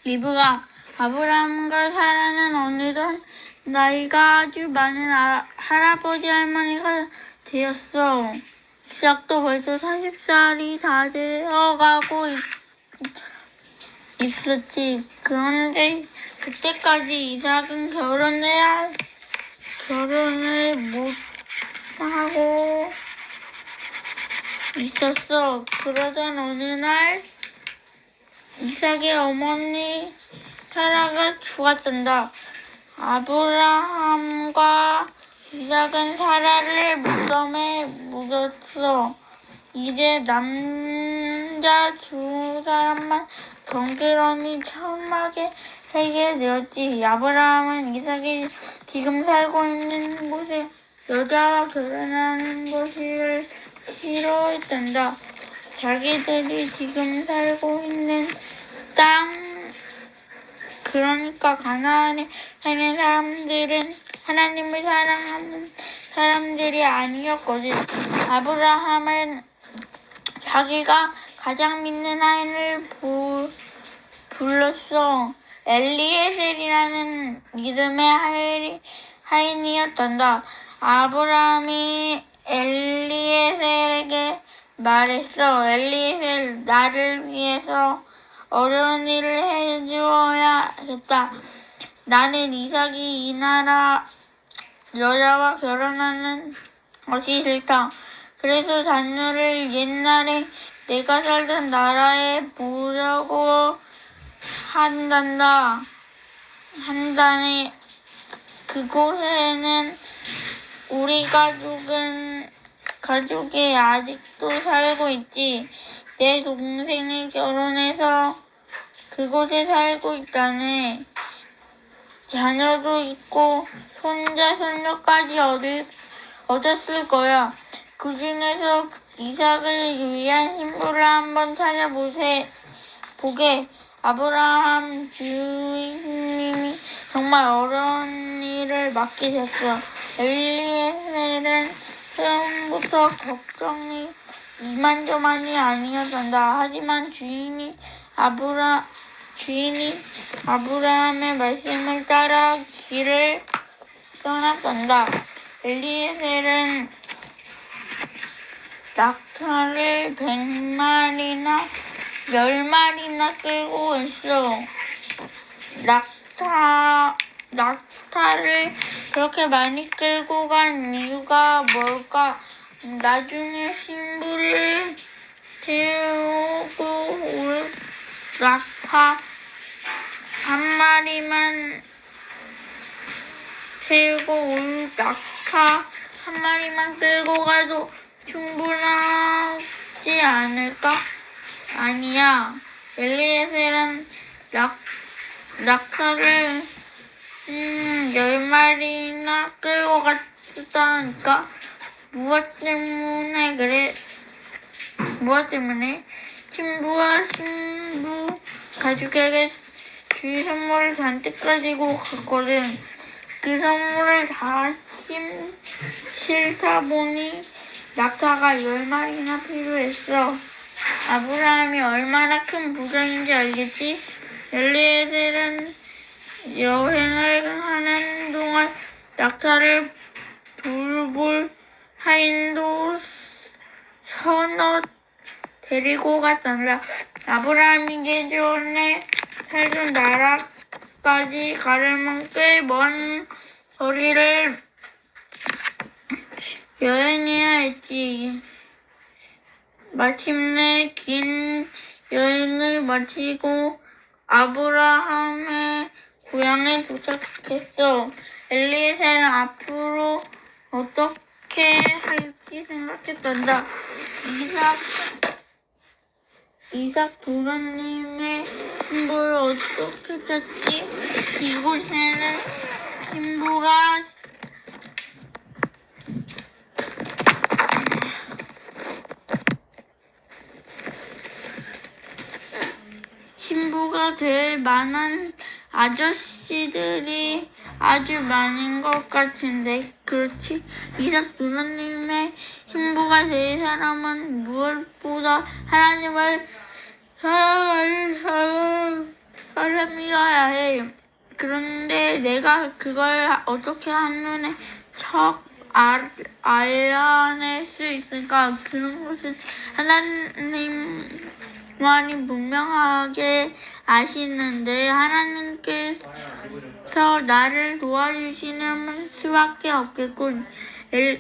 리브가 아브라함과 사라는 어느덧 나이가 아주 많은 할아버지 할머니가 되었어. 이삭도 벌써 40살이 다 되어가고 있었지. 그런데 그때까지 이삭은 결혼을 못하고 있었어. 그러던 어느 날 이삭의 어머니 사라가 죽었단다. 아브라함과 이삭은 사라를 무덤에 묻었어. 이제 남자 두 사람만 덩그러니 처음하게 살게 되었지. 아브라함은 이삭이 지금 살고 있는 곳에 여자와 결혼하는 것을 싫어했단다. 자기들이 지금 살고 있는 땅, 그러니까 가나안에 사는 사람들은 하나님을 사랑하는 사람들이 아니었거든. 아브라함은 자기가 가장 믿는 하인을 불렀어. 엘리에셀이라는 이름의 하인이었단다. 아브라함이 엘리에셀에게 말했어. 엘리에셀, 나를 위해서 어려운 일을 해주어야겠다. 나는 이삭이 이 나라 여자와 결혼하는 것이 싫다. 그래서 자녀를 옛날에 내가 살던 나라에 보려고 한다네. 그곳에는 우리 가족이 아직도 살고 있지. 내 동생이 결혼해서 그곳에 살고 있다네. 자녀도 있고 손자, 손녀까지 얻었을 거야. 그 중에서 이삭을 위한 신부를 한번 찾아보게. 아브라함 주인님이 정말 어려운 일을 맡기셨어. 엘리에셀은 처음부터 걱정이 이만저만이 아니었단다. 하지만 주인이 아브라함의 말씀을 따라 길을 떠났단다. 엘리에셀은 낙타를 100마리나 10마리나 끌고 있어. 낙타를 그렇게 많이 끌고 간 이유가 뭘까? 나중에 신부를 태우고 올 낙타 한 마리만 끌고 가도 충분하지 않을까? 아니야. 엘리에셀은 낙타를 10마리나 끌고 갔다니까. 무엇 때문에? 신부와 신부 가족에게 줄 선물을 잔뜩 가지고 갔거든. 그 선물을 다 싫다 보니 낙타가 10마리나 필요했어. 아브라함이 얼마나 큰 부자인지 알겠지? 엘리에셀은 여행을 하는 동안 낙타를 돌볼 하인도 서너 데리고 갔단다. 아브라함이 예전에 살던 나라까지 가려면 꽤 먼 거리를 여행해야 했지. 마침내 긴 여행을 마치고 아브라함의 고향에 도착했어. 엘리에셀은 앞으로 어떻게 할지 생각했단다. 이삭 도련님의 신부를 어떻게 찾지? 이곳에는 신부가 될 만한 아저씨들이 아주 많은 것 같은데, 그렇지? 이삭 도련님의 신부가 될 사람은 무엇보다 하나님을 사랑하는 사람이어야 해. 그런데 내가 그걸 어떻게 한눈에 척 알아낼 수 있을까? 그런 것은 하나님만이 분명하게 아시는데 하나님께서 나를 도와주시는 수밖에 없겠군.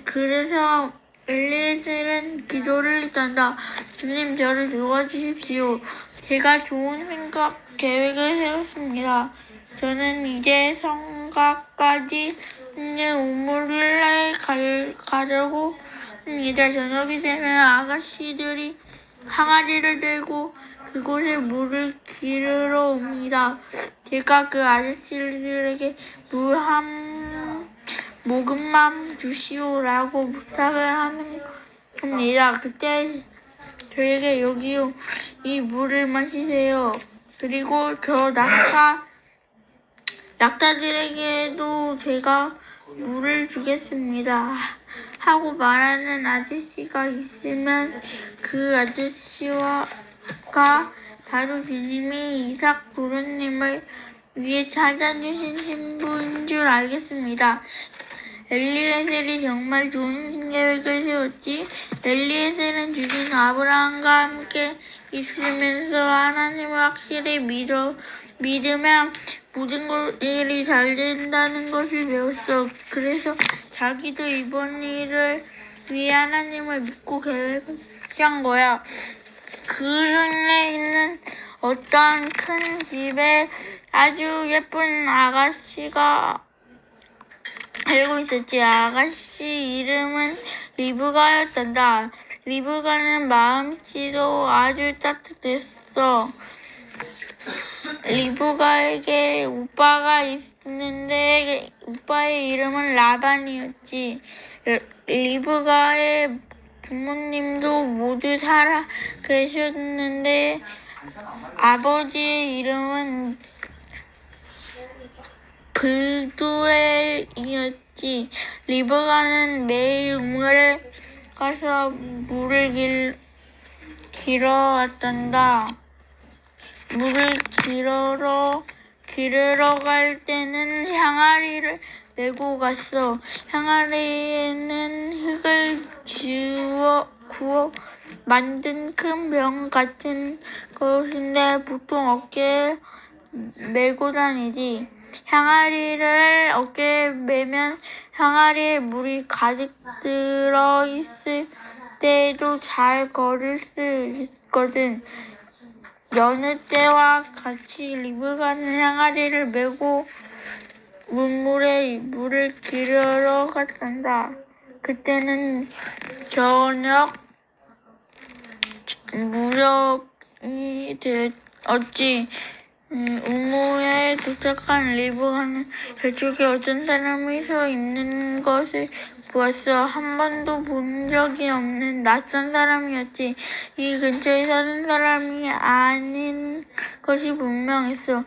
그래서 엘리에셀은 기도를 했단다. 주님, 저를 도와주십시오. 제가 좋은 계획을 세웠습니다. 저는 이제 성곽까지 있는 우물에 가려고 합니다. 저녁이 되면 아가씨들이 항아리를 들고 그곳에 물을 기르러 옵니다. 제가 그 아저씨들에게 물 한 모금만 주시오라고 부탁을 하는 겁니다. 그때 저에게 여기요, 이 물을 마시세요. 그리고 저 낙타들에게도 제가 물을 주겠습니다. 하고 말하는 아저씨가 있으면 그 아저씨가 바로 주님이 이삭 도련님을 위해 찾아주신 신부인 줄 알겠습니다. 엘리에셀이 정말 좋은 계획을 세웠지. 엘리에셀은 주신 아브라함과 함께 있으면서 하나님을 확실히 믿으면 모든 일이 잘 된다는 것을 배웠어. 그래서 자기도 이번 일을 위해 하나님을 믿고 계획을 짠 거야. 그 중에 있는 어떤 큰 집에 아주 예쁜 아가씨가 살고 있었지. 아가씨 이름은 리브가였단다. 리브가는 마음씨도 아주 따뜻했어. 리브가에게 오빠가 있는데 오빠의 이름은 라반이었지. 리브가의 부모님도 모두 살아 계셨는데 아버지의 이름은 브두엘이었지. 리브가는 매일 우물에 가서 물을 길어 왔단다. 물을 기르러 갈 때는 향아리를 메고 갔어. 향아리에는 흙을 구워 만든 큰 병 같은 것인데 보통 어깨에 메고 다니지. 향아리를 어깨에 메면 향아리에 물이 가득 들어 있을 때에도 잘 걸을 수 있거든. 여느 때와 같이 리브가는 향아리를 메고 우물에 물을 기르러 갔단다. 그때는 저녁 무렵이 되었지. 우물에 도착한 리브가는 저쪽에 어떤 사람이 서 있는 것을 보았어. 한 번도 본 적이 없는 낯선 사람이었지. 이 근처에 사는 사람이 아닌 것이 분명했어.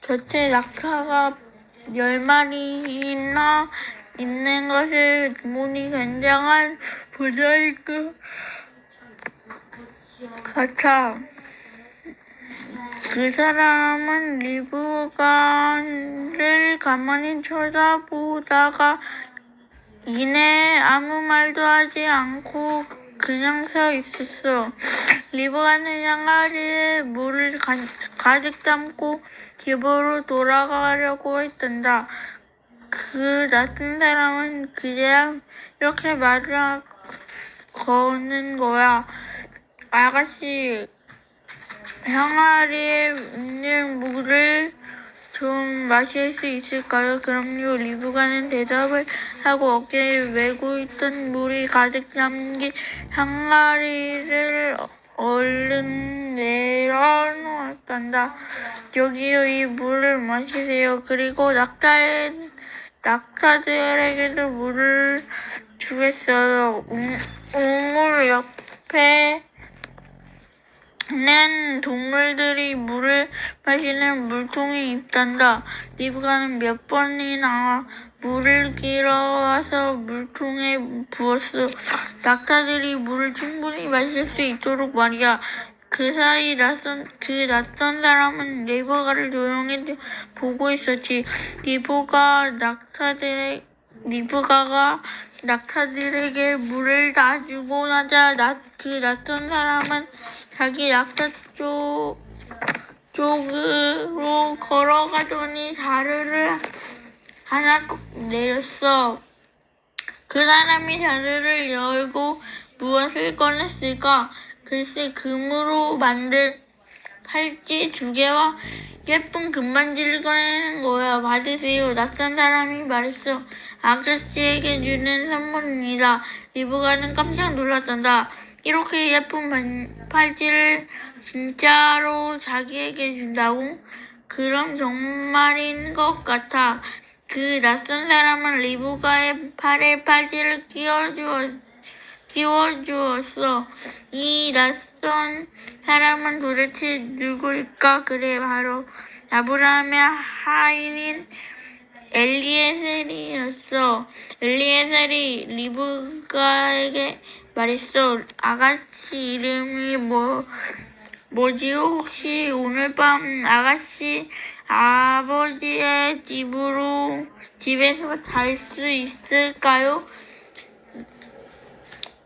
곁에 낙타가 10마리나 있는 것을 보니 굉장한 부자일 것 같아. 그 사람은 리브가를 가만히 쳐다보다가 이내 아무 말도 하지 않고 그냥 서 있었어. 리브가는 향아리에 물을 가득 담고 집으로 돌아가려고 했단다. 그 낯선 사람은 그제야 이렇게 말을 거는 거야. 아가씨, 향아리에 있는 물을 좀 마실 수 있을까요? 그럼요. 리브가는 대답을 하고 어깨에 메고 있던 물이 가득 담긴 향아리를 얼른 내려놓았단다. 여기요, 이 물을 마시세요. 그리고 낙타들에게도 물을 주겠어요. 우물 옆에 는 동물들이 물을 마시는 물통이 있단다. 리브가는 몇 번이나 물을 길어와서 물통에 부었어. 낙타들이 물을 충분히 마실 수 있도록 말이야. 그 사이 낯선 사람은 리브가를 조용히 보고 있었지. 리브가가 낙타들에게 물을 다 주고 나자 그 낯선 사람은 자기 낙타 쪽으로 걸어가더니 자루를 하나 꼭 내렸어. 그 사람이 자루를 열고 무엇을 꺼냈을까? 글쎄, 금으로 만든 팔찌 2개와 예쁜 금반지를 꺼내는 거야. 받으세요. 낯선 사람이 말했어. 아저씨에게 주는 선물입니다. 리브가는 깜짝 놀랐단다. 이렇게 예쁜 팔찌를 진짜로 자기에게 준다고? 그럼 정말인 것 같아. 그 낯선 사람은 리브가의 팔에 팔찌를 끼워주었어. 이 낯선 사람은 도대체 누구일까? 그래, 바로 아브라함의 하인인 엘리에셀이었어. 엘리에셀이 리브가에게 말했어. 아가씨 이름이 뭐지요? 혹시 오늘 밤 아가씨 아버지의 집에서 잘 수 있을까요?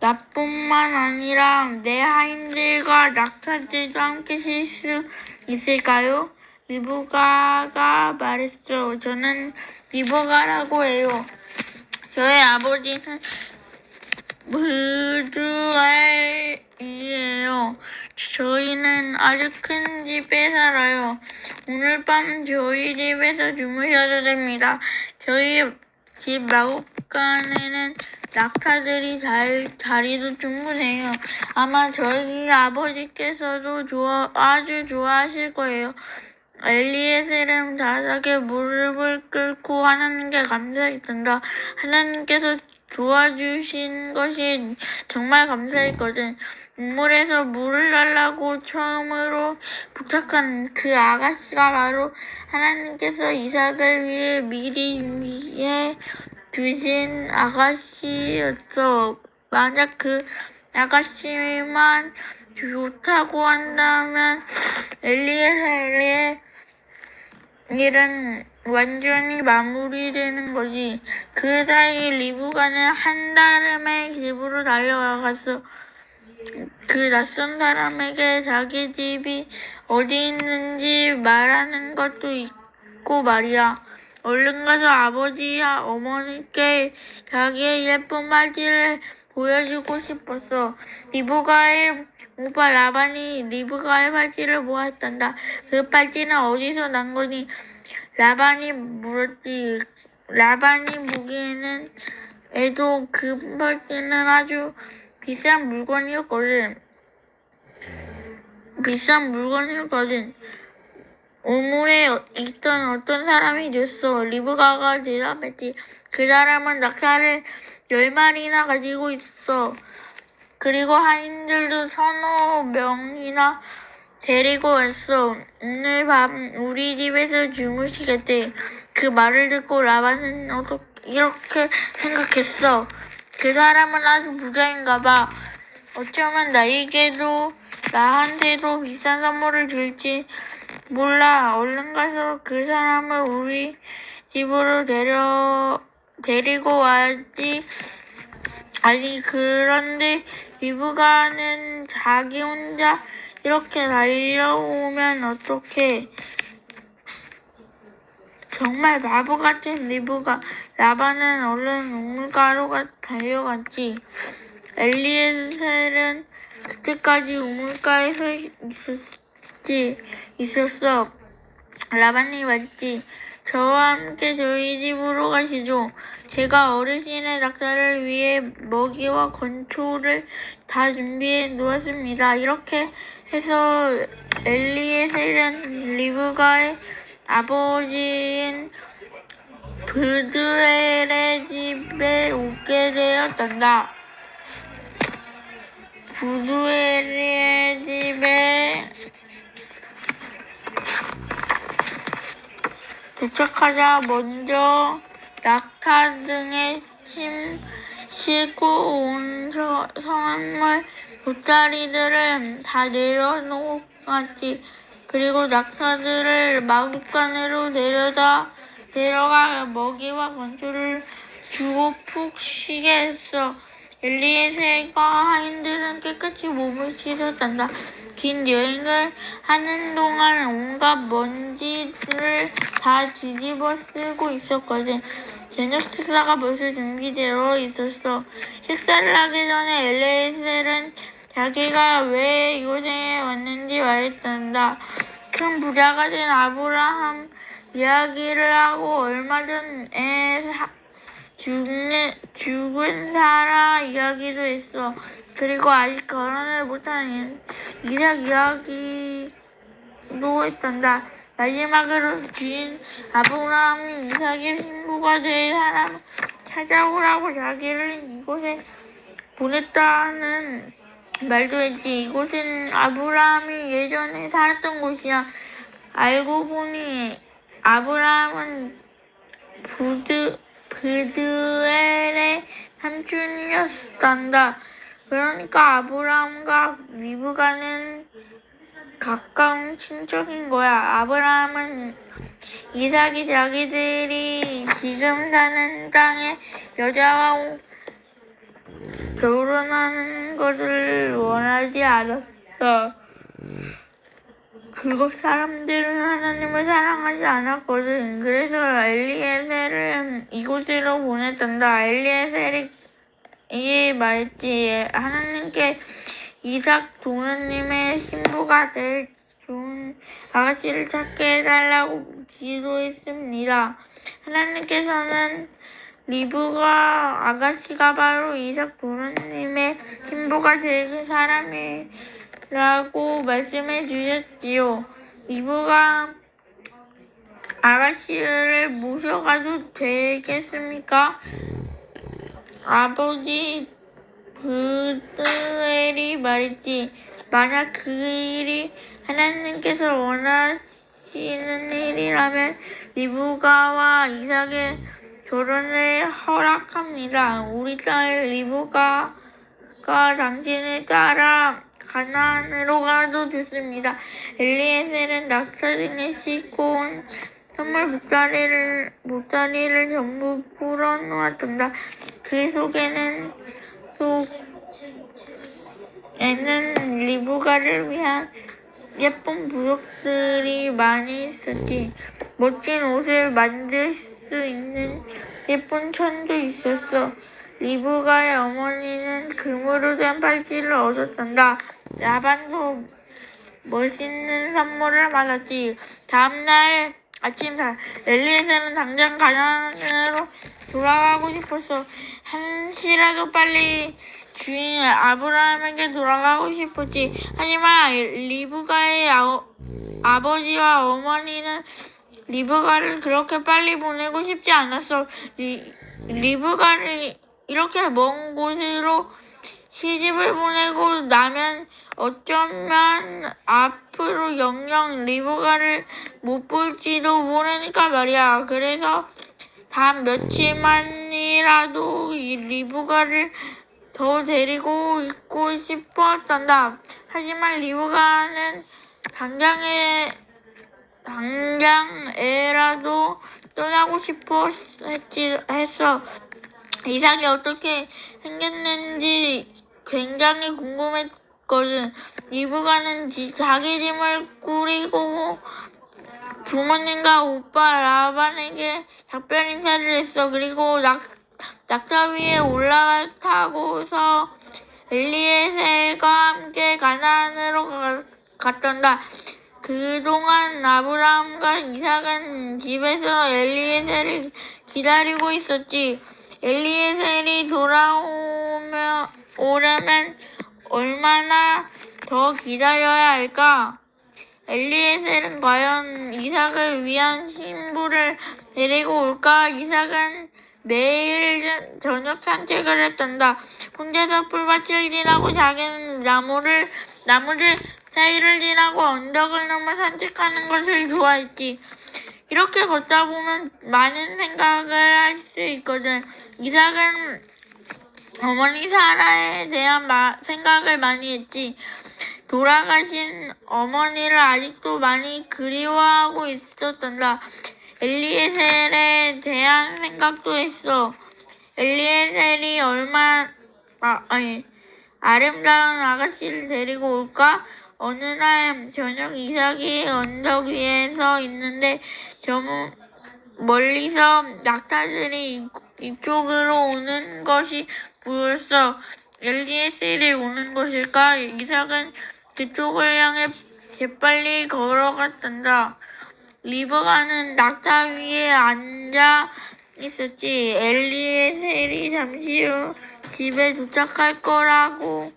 나뿐만 아니라 내 하인들과 낙타들도 함께 쉴 수 있을까요? 리브가가 말했어. 저는 리브가라고 해요. 저의 아버지는 브두엘이에요. 저희는 아주 큰 집에 살아요. 오늘 밤 저희 집에서 주무셔도 됩니다. 저희 집 마구간에는 낙타들이 자리도 충분해요. 아마 저희 아버지께서도 아주 좋아하실 거예요. 엘리에셀은 바닥에 무릎을 꿇고 하나님께 감사했단다. 하나님께서 도와주신 것이 정말 감사했거든. 우물에서 물을 달라고 처음으로 부탁한 그 아가씨가 바로 하나님께서 이삭을 위해 미리 준비해 두신 아가씨였어. 만약 그 아가씨만 좋다고 한다면 엘리에셀의 일은 완전히 마무리되는 거지. 그 사이 리브가는 한다름의 집으로 달려갔어. 그 낯선 사람에게 자기 집이 어디 있는지 말하는 것도 있고 말이야. 얼른 가서 아버지와 어머니께 자기의 예쁜 팔찌를 보여주고 싶었어. 리브가의 오빠 라반이 리브가의 팔찌를 보았단다. 그 팔찌는 어디서 난 거니? 라반이 물었지. 라반이 보기에는 애도 그 팔찌는 아주 비싼 물건이었거든. 우물에 있던 어떤 사람이 줬어. 리브가가 대답했지. 그 사람은 낙타를 10마리나 가지고 있어. 그리고 하인들도 1~2명이나 데리고 왔어. 오늘 밤 우리 집에서 주무시겠대. 그 말을 듣고 라반은 이렇게 생각했어. 그 사람은 아주 부자인가 봐. 어쩌면 나한테도 비싼 선물을 줄지 몰라. 얼른 가서 그 사람을 우리 집으로 데리고 와야지. 아니, 그런데 리브가는 자기 혼자 이렇게 달려오면 어떡해. 정말 바보 같은 리브가. 라반은 얼른 우물가로 달려갔지. 엘리에셀은 그때까지 우물가에 서 있었어. 라반이 말했지. 저와 함께 저희 집으로 가시죠. 제가 어르신의 낙타를 위해 먹이와 건초를 다 준비해 놓았습니다. 이렇게 해서 엘리에셀은 리브가의 아버지인 브두엘의 집에 오게 되었단다. 브두엘의 집에 도착하자 먼저 낙타 등에 싣고 온 성한물 보따리들을 다 내려놓았지. 그리고 낙타들을 마구간으로 데려가 먹이와 건초를 주고 푹 쉬게 했어. 엘리에셀과 하인들은 깨끗이 몸을 씻었단다. 긴 여행을 하는 동안 온갖 먼지를 다 뒤집어 쓰고 있었거든. 저녁 식사가 벌써 준비되어 있었어. 식사를 하기 전에 엘리에셀은 자기가 왜 이곳에 왔는지 말했단다. 큰 부자가 된 아브라함 이야기를 하고 얼마 전에 죽은 사라 이야기도 했어. 그리고 아직 결혼을 못한 이삭 이야기도 했단다. 마지막으로 주인 아브라함이 이삭의 신부가 될 사람을 찾아오라고 자기를 이곳에 보냈다는 말도 했지. 이곳은 아브라함이 예전에 살았던 곳이야. 알고 보니 아브라함은 브드엘의 삼촌이었단다. 그러니까 아브라함과 리브가는 가까운 친척인 거야. 아브라함은 이삭이 자기들이 지금 사는 땅의 여자와 결혼하는 것을 원하지 않았어. 그곳 사람들은 하나님을 사랑하지 않았거든. 그래서 엘리에셀을 이곳으로 보냈단다. 엘리에셀이 말했지. 하나님께 이삭 도련님의 신부가 될 좋은 아가씨를 찾게 해달라고 기도했습니다. 하나님께서는 리브가 아가씨가 바로 이삭 도련님의 신부가 될 사람이라고 말씀해 주셨지요. 리브가 아가씨를 모셔가도 되겠습니까? 아버지 브드엘이 말했지. 만약 그 일이 하나님께서 원하시는 일이라면 리브가와 이삭의 결혼을 허락합니다. 우리 딸 리브가가 당신을 따라 가나안으로 가도 좋습니다. 엘리에셀은 낙타 등에 싣고 온 선물 보따리를 전부 풀어놓았단다. 그 속에는 리브가를 위한 예쁜 부적들이 많이 있었지. 멋진 옷을 만들 수 있는 예쁜 천도 있었어. 리브가의 어머니는 금으로 된 팔찌를 얻었단다. 라반도 멋있는 선물을 받았지. 다음날 아침 엘리에셀은 당장 가나안으로 돌아가고 싶었어. 한시라도 빨리 주인 아브라함에게 돌아가고 싶었지. 하지만 리브가의 아버지와 어머니는 리브가를 그렇게 빨리 보내고 싶지 않았어. 리브가를 이렇게 먼 곳으로 시집을 보내고 나면 어쩌면 앞으로 영영 리브가를 못 볼지도 모르니까 말이야. 그래서 단 며칠만이라도 이 리브가를 더 데리고 있고 싶었단다. 하지만 리브가는 당장에라도 떠나고 싶어 했어. 이삭이 어떻게 생겼는지 굉장히 궁금했거든. 리브가는 자기 짐을 꾸리고 부모님과 오빠 라반에게 작별 인사를 했어. 그리고 낙타 위에 올라타고서 엘리에셀과 함께 가나안으로 갔단다. 그동안 아브라함과 이삭은 집에서 엘리에셀을 기다리고 있었지. 엘리에셀이 오려면 얼마나 더 기다려야 할까? 엘리에셀은 과연 이삭을 위한 신부를 데리고 올까? 이삭은 매일 저녁 산책을 했단다. 혼자서 풀밭을 지나고 작은 나무들 사이를 지나고 언덕을 넘어 산책하는 것을 좋아했지. 이렇게 걷다 보면 많은 생각을 할 수 있거든. 이삭은 어머니 사라에 대한 생각을 많이 했지. 돌아가신 어머니를 아직도 많이 그리워하고 있었단다. 엘리에셀에 대한 생각도 했어. 엘리에셀이 아름다운 아가씨를 데리고 올까? 어느 날 저녁 이삭이 언덕 위에 서 있는데 멀리서 낙타들이 이쪽으로 오는 것이 보였어. 엘리에셀이 오는 것일까? 이삭은 그쪽을 향해 재빨리 걸어갔단다. 리브가는 낙타 위에 앉아 있었지. 엘리에셀이 잠시 후 집에 도착할 거라고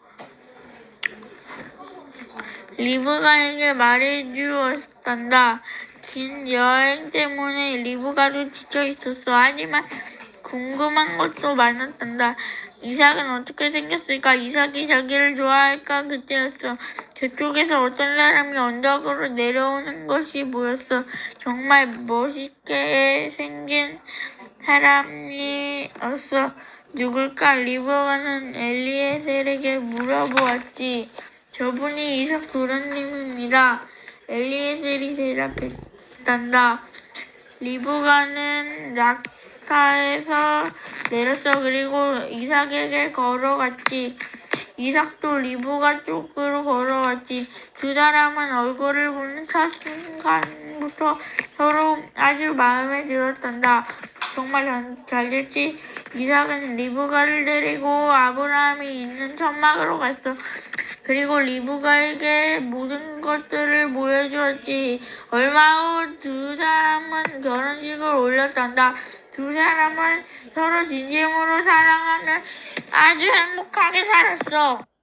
리브가에게 말해주었단다. 긴 여행 때문에 리브가도 지쳐 있었어. 하지만 궁금한 것도 많았단다. 이삭은 어떻게 생겼을까? 이삭이 자기를 좋아할까? 그때였어. 저쪽에서 어떤 사람이 언덕으로 내려오는 것이 보였어. 정말 멋있게 생긴 사람이었어. 누굴까? 리브가는 엘리에셀에게 물어보았지. 저분이 이삭 도련님입니다. 엘리에셀이 대답했단다. 리브가는 낙타에서 내렸어. 그리고 이삭에게 걸어갔지. 이삭도 리브가 쪽으로 걸어왔지. 두 사람은 얼굴을 보는 첫 순간부터 서로 아주 마음에 들었단다. 정말 잘 됐지. 이삭은 리브가를 데리고 아브라함이 있는 천막으로 갔어. 그리고 리브가에게 모든 것들을 보여주었지. 얼마 후 두 사람은 결혼식을 올렸단다. 두 사람은 서로 진심으로 사랑하며 아주 행복하게 살았어.